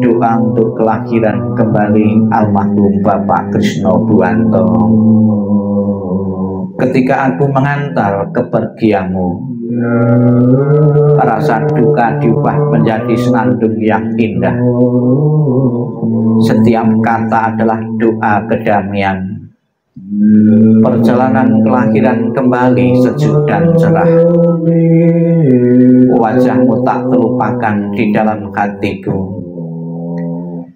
Doa untuk kelahiran kembali almarhum Bapak Krisno Buwanto. Ketika aku mengantar kepergianmu, rasa duka diubah menjadi senandung yang indah. Setiap kata adalah doa kedamaian. Perjalanan kelahiran kembali sejuk dan cerah. Wajahmu tak terlupakan di dalam hatiku.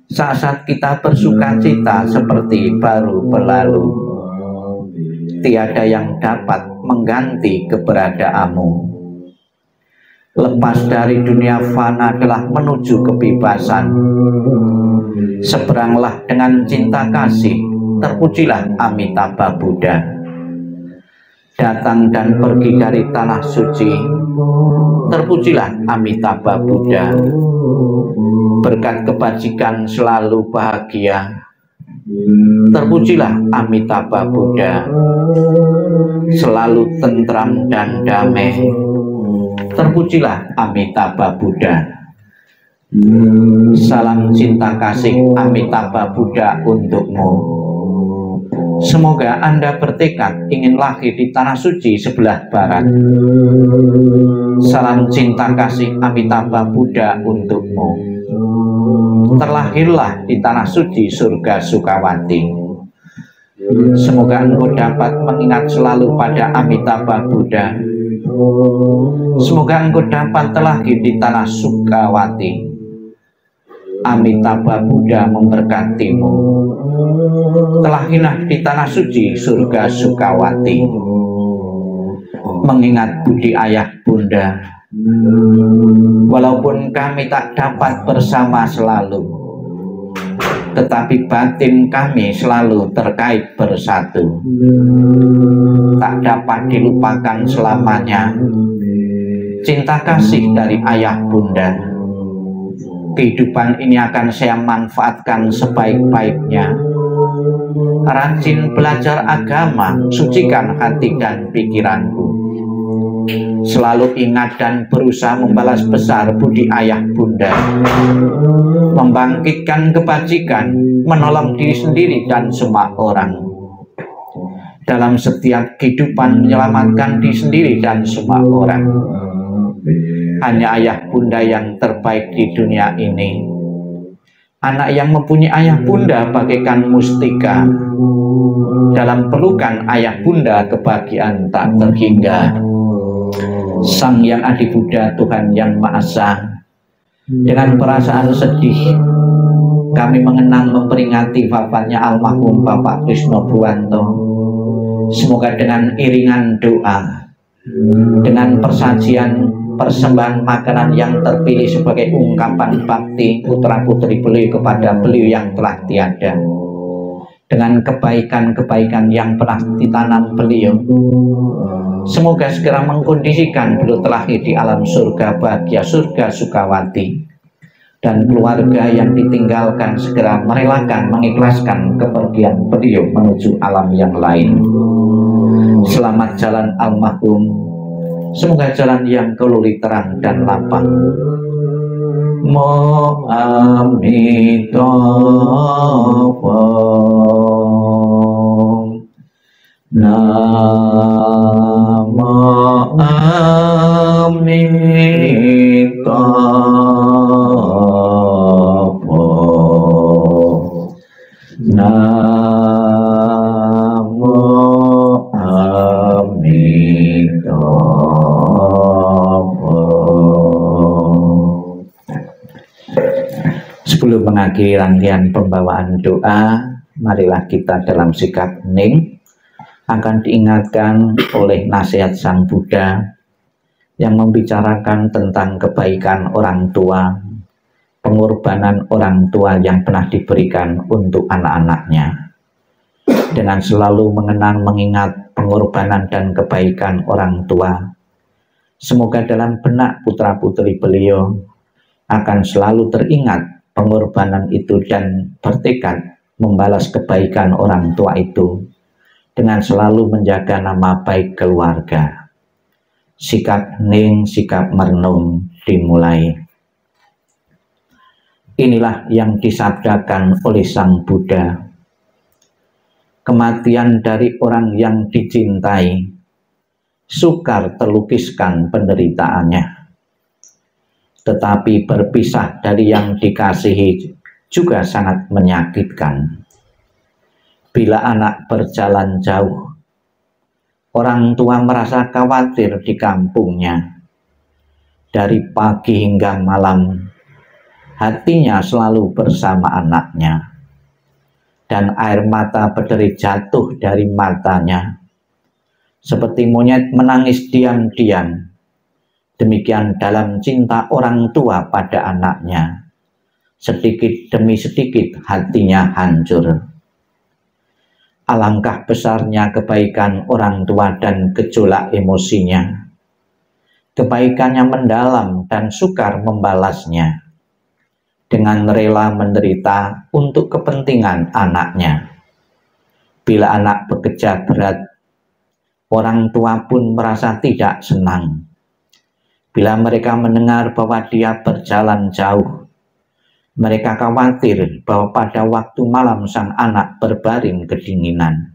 Saat-saat kita bersuka cita seperti baru berlalu, tiada yang dapat mengganti keberadaanmu. Lepas dari dunia fana adalah menuju kebebasan. Seberanglah dengan cinta kasih, terpujilah Amitabha Buddha. Datang dan pergi dari tanah suci, terpujilah Amitabha Buddha. Berkat kebajikan selalu bahagia, terpujilah Amitabha Buddha. Selalu tentram dan damai, terpujilah Amitabha Buddha. Salam cinta kasih Amitabha Buddha untukmu. Semoga Anda bertekad ingin lahir di tanah suci sebelah barat. Salam cinta kasih Amitabha Buddha untukmu. Terlahirlah di tanah suci surga Sukawati. Semoga engkau dapat mengingat selalu pada Amitabha Buddha. Semoga engkau dapat terlahir di tanah Sukawati. Amitabha Buddha memberkatimu. Terlahirlah di tanah suci surga Sukawati. Mengingat budi ayah bunda. Walaupun kami tak dapat bersama selalu, tetapi batin kami selalu terkait bersatu. Tak dapat dilupakan selamanya cinta kasih dari ayah bunda. Kehidupan ini akan saya manfaatkan sebaik-baiknya. Rajin belajar agama, sucikan hati dan pikiranku. Selalu ingat dan berusaha membalas besar budi ayah bunda. Membangkitkan kebajikan, menolong diri sendiri dan semua orang. Dalam setiap kehidupan menyelamatkan diri sendiri dan semua orang. Hanya ayah bunda yang terbaik di dunia ini. Anak yang mempunyai ayah bunda bagaikan mustika. Dalam pelukan ayah bunda kebahagiaan tak terhingga. Sang Yang Adi Buddha, Tuhan Yang Maha Esa, dengan perasaan sedih kami mengenang memperingati wafatnya almarhum Bapak Krisno Buwanto. Semoga dengan iringan doa, dengan persajian persembahan makanan yang terpilih sebagai ungkapan bakti putra-putri beliau kepada beliau yang telah tiada, dengan kebaikan-kebaikan yang pernah ditanam beliau, semoga segera mengkondisikan beliau terlahir di alam surga bahagia, surga Sukawati, dan keluarga yang ditinggalkan segera merelakan, mengikhlaskan kepergian beliau menuju alam yang lain. Selamat jalan almarhum. Semoga jalan yang keluli terang dan lapang. Mo Amitabha. Namo Amitabha. Namo Amitabha. Sebelum mengakhiri rangkaian pembawaan doa, marilah kita dalam sikap hening akan diingatkan oleh nasihat Sang Buddha yang membicarakan tentang kebaikan orang tua, pengorbanan orang tua yang pernah diberikan untuk anak-anaknya. Dengan selalu mengenang mengingat pengorbanan dan kebaikan orang tua, semoga dalam benak putra-putri beliau akan selalu teringat pengorbanan itu dan bertekad membalas kebaikan orang tua itu dengan selalu menjaga nama baik keluarga. Sikap hening, sikap merenung dimulai. Inilah yang disabdakan oleh Sang Buddha. Kematian dari orang yang dicintai sukar terlukiskan penderitaannya, tetapi berpisah dari yang dikasihi juga sangat menyakitkan. Bila anak berjalan jauh, orang tua merasa khawatir di kampungnya. Dari pagi hingga malam, hatinya selalu bersama anaknya, dan air mata berderi jatuh dari matanya. Seperti monyet menangis diam-diam, demikian dalam cinta orang tua pada anaknya. Sedikit demi sedikit hatinya hancur. Alangkah besarnya kebaikan orang tua dan gejolak emosinya. Kebaikannya mendalam dan sukar membalasnya, dengan rela menderita untuk kepentingan anaknya. Bila anak bekerja berat, orang tua pun merasa tidak senang. Bila mereka mendengar bahwa dia berjalan jauh, mereka khawatir bahwa pada waktu malam sang anak berbaring kedinginan.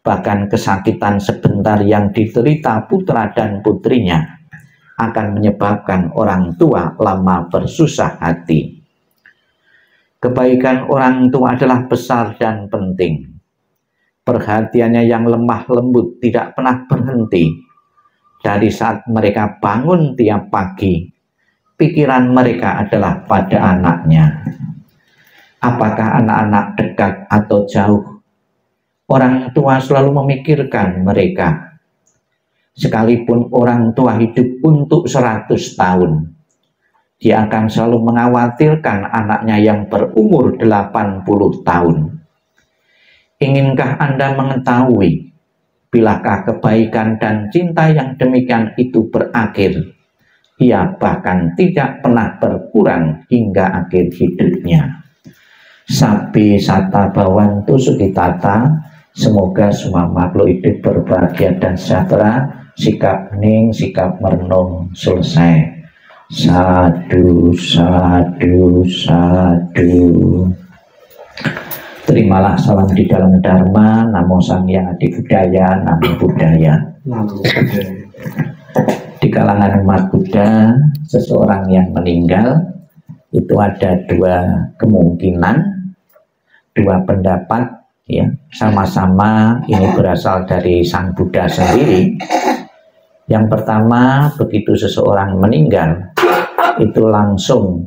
Bahkan kesakitan sebentar yang diderita putra dan putrinya akan menyebabkan orang tua lama bersusah hati. Kebaikan orang tua adalah besar dan penting. Perhatiannya yang lemah lembut tidak pernah berhenti. Dari saat mereka bangun tiap pagi, pikiran mereka adalah pada anaknya. Apakah anak-anak dekat atau jauh, orang tua selalu memikirkan mereka. Sekalipun orang tua hidup untuk 100 tahun, dia akan selalu mengkhawatirkan anaknya yang berumur 80 tahun. Inkah Anda mengetahui bilakah kebaikan dan cinta yang demikian itu berakhir? Ia bahkan tidak pernah berkurang hingga akhir hidupnya. Sabi sata bawantu sukitata, semoga semua makhluk hidup berbahagia dan sejahtera. Sikap hening, sikap merenung, selesai. Sadu, sadu, sadu. Terimalah salam di dalam Dharma. Namo Sang Hyang Adi Budaya, Namo Buddhaya. Di kalangan umat Buddha, seseorang yang meninggal itu ada dua kemungkinan, dua pendapat, ya, sama-sama ini berasal dari Sang Buddha sendiri. Yang pertama, begitu seseorang meninggal, itu langsung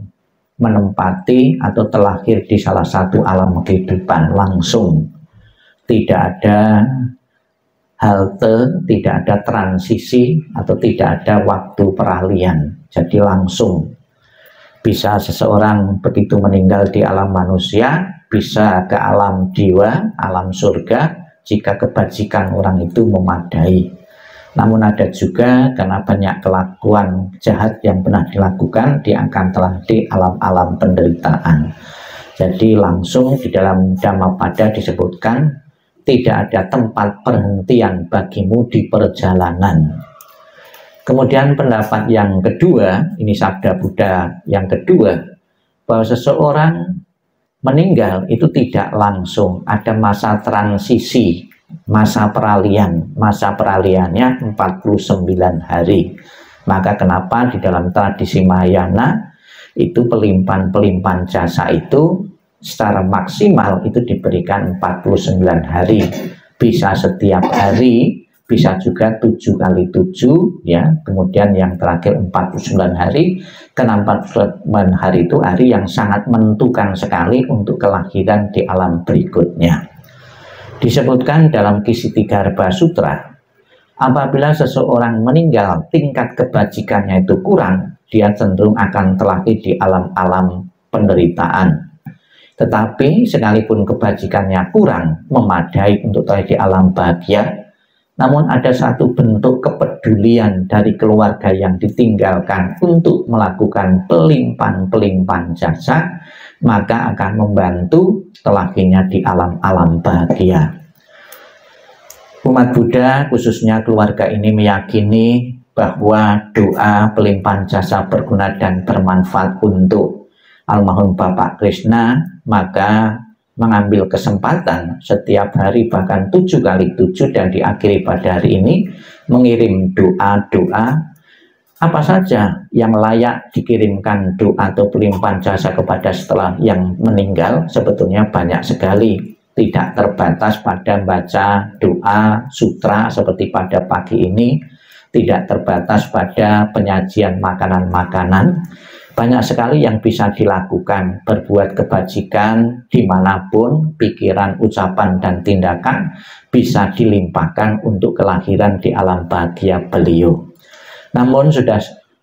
menempati atau terlahir di salah satu alam kehidupan, langsung. Tidak ada halte, tidak ada transisi, atau tidak ada waktu peralihan. Jadi langsung. Bisa seseorang begitu meninggal di alam manusia, bisa ke alam jiwa, alam surga, jika kebajikan orang itu memadai. Namun ada juga karena banyak kelakuan jahat yang pernah dilakukan, dia akan telah di alam-alam penderitaan. Jadi langsung di dalam Dhammapada disebutkan, tidak ada tempat perhentian bagimu di perjalanan. Kemudian pendapat yang kedua, ini sabda Buddha yang kedua, bahwa seseorang meninggal itu tidak langsung, ada masa transisi, masa peralihan. Masa peralihannya 49 hari. Maka kenapa di dalam tradisi Mahayana itu pelimpahan jasa itu secara maksimal itu diberikan 49 hari. Bisa setiap hari, bisa juga 7 kali 7, ya. Kemudian yang terakhir 49 hari. Karena 49 hari itu hari yang sangat menentukan sekali untuk kelahiran di alam berikutnya. Disebutkan dalam Kisittigarbha Sutra, apabila seseorang meninggal tingkat kebajikannya itu kurang, dia cenderung akan terlahir di alam-alam penderitaan. Tetapi sekalipun kebajikannya kurang memadai untuk terlahir di alam bahagia, namun ada satu bentuk kepedulian dari keluarga yang ditinggalkan untuk melakukan pelimpan jasa, maka akan membantu telahirnya di alam-alam bahagia. Umat Buddha, khususnya keluarga ini, meyakini bahwa doa pelimpahan jasa berguna dan bermanfaat untuk almarhum Bapak Krishna, maka mengambil kesempatan setiap hari bahkan 7 kali 7 dan diakhiri pada hari ini mengirim doa-doa apa saja yang layak dikirimkan doa atau pelimpahan jasa kepada setelah yang meninggal. Sebetulnya banyak sekali, tidak terbatas pada baca doa sutra seperti pada pagi ini, tidak terbatas pada penyajian makanan-makanan. Banyak sekali yang bisa dilakukan, berbuat kebajikan dimanapun, pikiran, ucapan, dan tindakan bisa dilimpahkan untuk kelahiran di alam bahagia beliau. Namun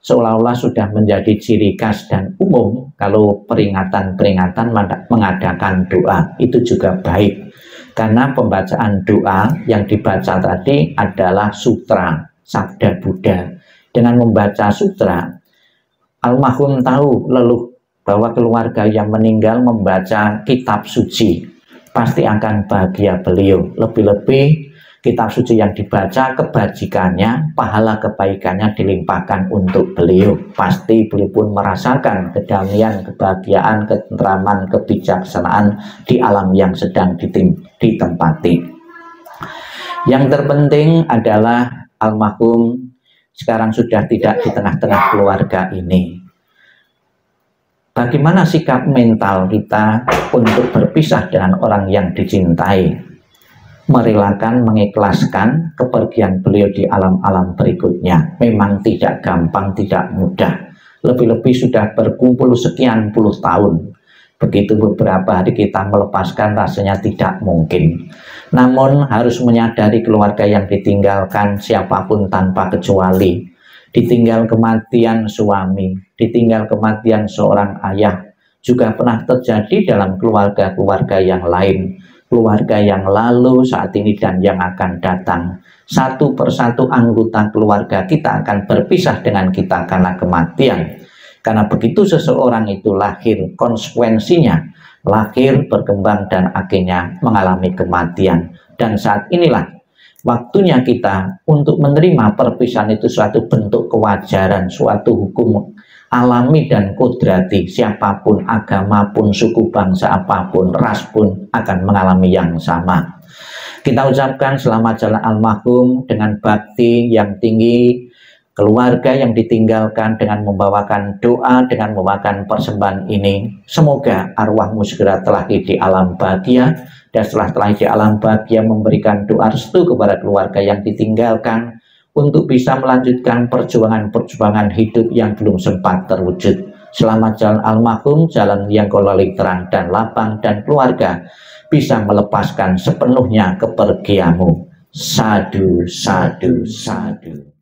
seolah-olah sudah menjadi ciri khas dan umum kalau peringatan-peringatan mengadakan doa. Itu juga baik, karena pembacaan doa yang dibaca tadi adalah sutra, sabda Buddha. Dengan membaca sutra, almarhum tahu leluh bahwa keluarga yang meninggal membaca kitab suci pasti akan bahagia beliau. Lebih-lebih kitab suci yang dibaca, kebajikannya, pahala kebaikannya dilimpahkan untuk beliau. Pasti beliau pun merasakan kedamaian, kebahagiaan, ketentraman, kebijaksanaan di alam yang sedang ditempati. Yang terpenting adalah almarhum sekarang sudah tidak di tengah-tengah keluarga ini. Bagaimana sikap mental kita untuk berpisah dengan orang yang dicintai? Merelakan, mengikhlaskan kepergian beliau di alam-alam berikutnya memang tidak gampang, tidak mudah. Lebih-lebih sudah berkumpul sekian puluh tahun. Begitu beberapa hari kita melepaskan, rasanya tidak mungkin. Namun harus menyadari keluarga yang ditinggalkan siapapun tanpa kecuali. Ditinggal kematian suami, ditinggal kematian seorang ayah, juga pernah terjadi dalam keluarga-keluarga yang lain. Keluarga yang lalu, saat ini, dan yang akan datang. Satu persatu anggota keluarga kita akan berpisah dengan kita karena kematian. Karena begitu seseorang itu lahir, konsekuensinya lahir, berkembang, dan akhirnya mengalami kematian. Dan saat inilah waktunya kita untuk menerima perpisahan itu suatu bentuk kewajaran, suatu hukum alami dan kodrati. Siapapun, agama pun, suku bangsa apapun, ras pun akan mengalami yang sama. Kita ucapkan selamat jalan almarhum dengan bakti yang tinggi, keluarga yang ditinggalkan dengan membawakan doa, dengan membawakan persembahan ini. Semoga arwahmu segera terlahir di alam bahagia, dan setelah terlahir di alam bahagia memberikan doa restu kepada keluarga yang ditinggalkan untuk bisa melanjutkan perjuangan-perjuangan hidup yang belum sempat terwujud. Selamat jalan almarhum, jalan yang kau lalui terang dan lapang, dan keluarga bisa melepaskan sepenuhnya kepergianmu. Sadu, sadu, sadu.